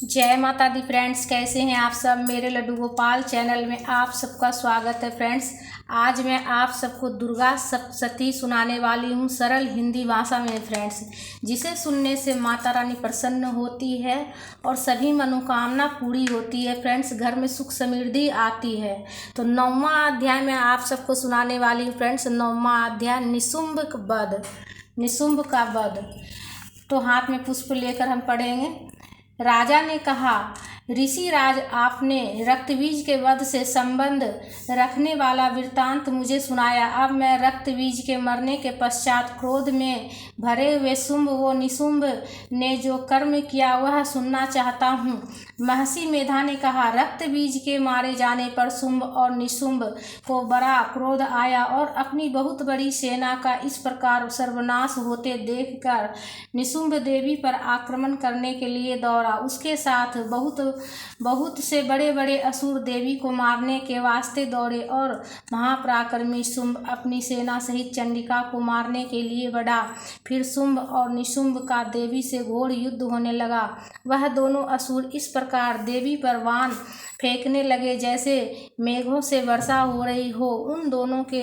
जय माता दी फ्रेंड्स, कैसे हैं आप सब। मेरे लड्डू गोपाल चैनल में आप सबका स्वागत है फ्रेंड्स। आज मैं आप सबको दुर्गा सप्तशती सुनाने वाली हूँ सरल हिंदी भाषा में फ्रेंड्स, जिसे सुनने से माता रानी प्रसन्न होती है और सभी मनोकामना पूरी होती है फ्रेंड्स। घर में सुख समृद्धि आती है। तो 9वां अध्याय में आप सबको सुनाने वाली हूँ फ्रेंड्स। 9वां अध्याय निशुंभ का वध। तो हाथ में पुष्प लेकर हम पढ़ेंगे। राजा ने कहा, ऋषिराज, आपने रक्तबीज के वध से संबंध रखने वाला वृत्तांत मुझे सुनाया। अब मैं रक्तबीज के मरने के पश्चात क्रोध में भरे हुए शुंभ व निशुंभ ने जो कर्म किया वह सुनना चाहता हूँ। महर्षि मेधा ने कहा, रक्तबीज के मारे जाने पर शुंभ और निशुंभ को बड़ा क्रोध आया और अपनी बहुत बड़ी सेना का इस प्रकार सर्वनाश होते देखकर निशुंभ देवी पर आक्रमण करने के लिए दौड़ा। उसके साथ बहुत से बड़े बड़े असुर देवी को मारने के वास्ते दौड़े और महापराक्रमी शुंभ अपनी सेना सहित चंडिका को मारने के लिए बढ़ा। फिर शुंभ और निशुंभ का देवी से घोर युद्ध होने लगा। वह दोनों असुर इस प्रकार देवी पर बाण फेंकने लगे जैसे मेघों से वर्षा हो रही हो। उन दोनों के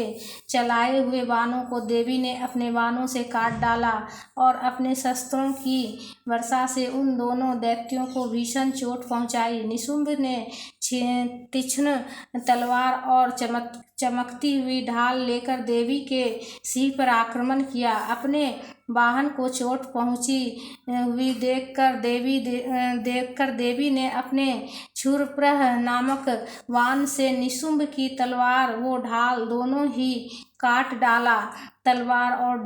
चलाए हुए बाणों को देवी ने अपने बाणों से काट डाला और अपने शस्त्रों की वर्षा से उन दोनों दैत्यों को भीषण चोट पहुंचाई। निशुंभ ने तीक्ष्ण तलवार और चमकती हुई ढाल लेकर देवी के सिर पर आक्रमण किया। अपने वाहन को चोट पहुंची हुई देखकर देवी ने अपने क्षुरप्रह नामक वाहन से निशुंभ की तलवार वो ढाल दोनों ही काट डाला। तलवार और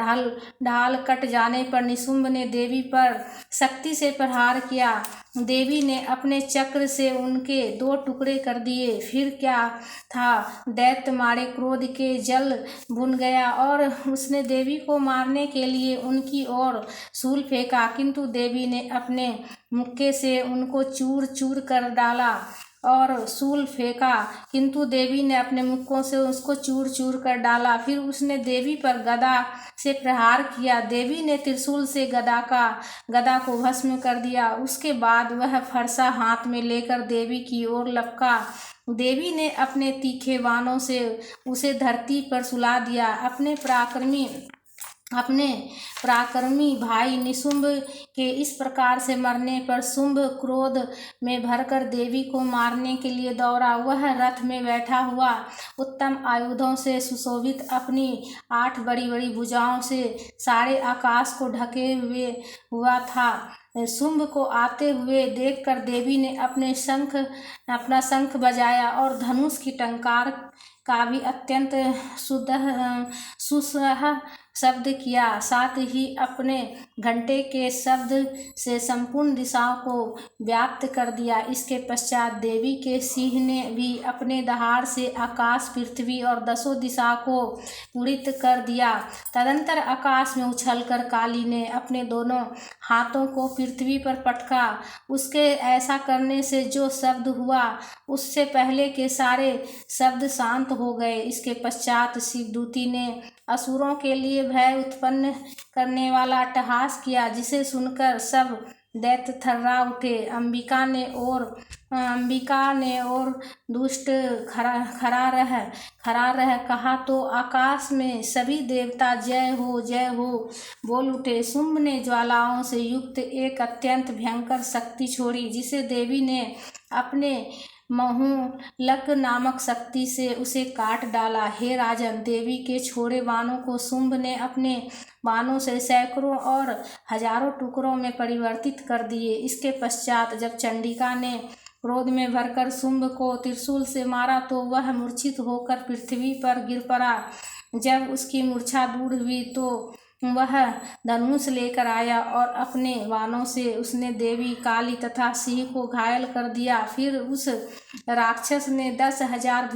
ढाल कट जाने पर निशुंभ ने देवी पर शक्ति से प्रहार किया। देवी ने अपने चक्र से उनके 2 टुकड़े कर दिए। फिर क्या था, दैत्य मारे क्रोध के जल भुन गया और उसने देवी को मारने के लिए उनकी ओर शूल फेंका, किंतु देवी ने अपने मुक्के से उनको चूर चूर कर डाला और शूल फेंका, किंतु देवी ने अपने मुक्कों से उसको चूर चूर कर डाला। फिर उसने देवी पर गदा से प्रहार किया। देवी ने त्रिशूल से गदा को भस्म कर दिया। उसके बाद वह फरसा हाथ में लेकर देवी की ओर लपका। देवी ने अपने तीखे बाणों से उसे धरती पर सुला दिया। अपने पराक्रमी भाई निशुंभ के इस प्रकार से मरने पर शुंभ क्रोध में भरकर देवी को मारने के लिए दौड़ा। वह रथ में बैठा हुआ उत्तम आयुधों से सुशोभित अपनी 8 बड़ी बड़ी भुजाओं से सारे आकाश को ढके हुआ था। शुंभ को आते हुए देखकर देवी ने अपना शंख बजाया और धनुष की टंकार का भी अत्यंत सुसह शब्द किया। साथ ही अपने घंटे के शब्द से संपूर्ण दिशाओं को व्याप्त कर दिया। इसके पश्चात देवी के सिंह ने भी अपने दहाड़ से आकाश, पृथ्वी और 10 दिशा को पूरित कर दिया। तदंतर आकाश में उछलकर काली ने अपने दोनों हाथों को पृथ्वी पर पटका। उसके ऐसा करने से जो शब्द हुआ उससे पहले के सारे शब्द शांत हो गए। इसके पश्चात शिवदूती ने असुरों के लिए भय उत्पन्न करने वाला अट्टहास किया, जिसे सुनकर सब दैत्य थर्रा उठे। अंबिका ने और दुष्ट खड़ा रह कहा तो आकाश में सभी देवता जय हो बोल उठे। शुंभ ने ज्वालाओं से युक्त एक अत्यंत भयंकर शक्ति छोड़ी, जिसे देवी ने अपने महुलक नामक शक्ति से उसे काट डाला। हे राजन, देवी के छोड़े बाणों को शुंभ ने अपने बाणों से सैकड़ों और हजारों टुकड़ों में परिवर्तित कर दिए। इसके पश्चात जब चंडिका ने क्रोध में भरकर शुंभ को त्रिशूल से मारा तो वह मूर्छित होकर पृथ्वी पर गिर पड़ा। जब उसकी मूर्छा दूर हुई तो वह धनुष लेकर आया और अपने बाणों से उसने देवी, काली तथा सिंह को घायल कर दिया। फिर उस राक्षस ने 10,000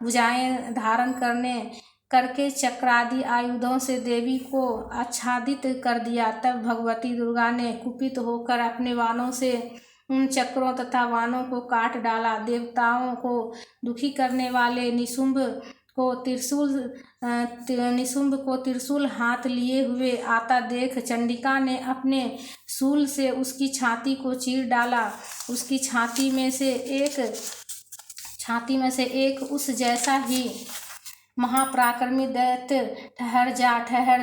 भुजाएं धारण करके चक्रादि आयुधों से देवी को आच्छादित कर दिया। तब भगवती दुर्गा ने कुपित होकर अपने बाणों से उन चक्रों तथा बाणों को काट डाला। देवताओं को दुखी करने वाले निशुंभ को त्रिशूल हाथ लिए हुए आता देख चंडिका ने अपने शूल से उसकी छाती को चीर डाला। उसकी छाती में से एक उस जैसा ही महापराक्रमी दैत्य ठहर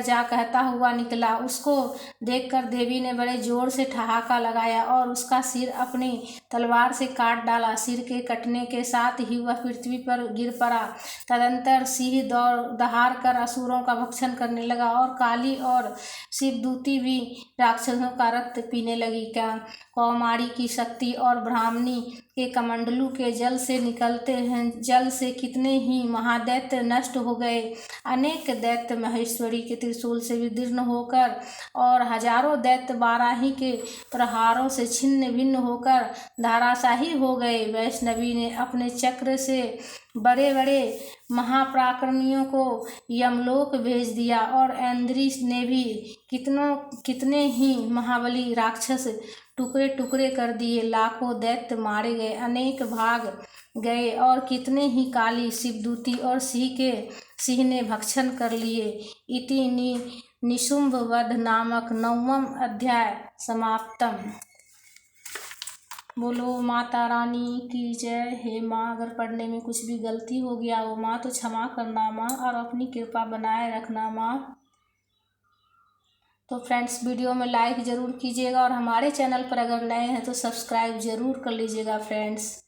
जा कहता हुआ निकला। उसको देखकर देवी ने बड़े जोर से ठहाका लगाया और उसका सिर अपनी तलवार से काट डाला। सिर के कटने के साथ ही वह पृथ्वी पर गिर पड़ा। तदंतर सिंह दहाड़ कर असुरों का भक्षण करने लगा और काली और शिवदूती भी राक्षसों का रक्त पीने लगी। कौमारी की शक्ति और ब्राह्मणी के कमंडलू के जल से निकलते हैं जल से कितने ही महादैत्य नष्ट हो गए। अनेक दैत्य महेश्वरी के त्रिशूल से विदीर्ण होकर और हजारों दैत्य बाराही के प्रहारों से छिन्न भिन्न होकर धराशाही हो गए। वैष्णवी ने अपने चक्र से बड़े बड़े महापराक्रमियों को यमलोक भेज दिया और ऐन्द्री ने भी कितने ही महाबली राक्षस टुकड़े टुकड़े कर दिए। लाखों दैत्य मारे गए, अनेक भाग गए और कितने ही काली शिवदूती और सिंह ने भक्षण कर लिए। इति निशुंभ वध नामक 9वां अध्याय समाप्तम। बोलो माता रानी की जय। हे माँ, अगर पढ़ने में कुछ भी गलती हो गया हो माँ तो क्षमा करना माँ, और अपनी कृपा बनाए रखना माँ। तो फ्रेंड्स, वीडियो में लाइक ज़रूर कीजिएगा और हमारे चैनल पर अगर नए हैं तो सब्सक्राइब ज़रूर कर लीजिएगा फ्रेंड्स।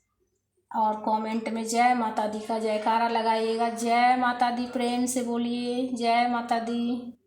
और कमेंट में जय माता दी का जयकारा लगाइएगा। जय माता दी, प्रेम से बोलिए जय माता दी।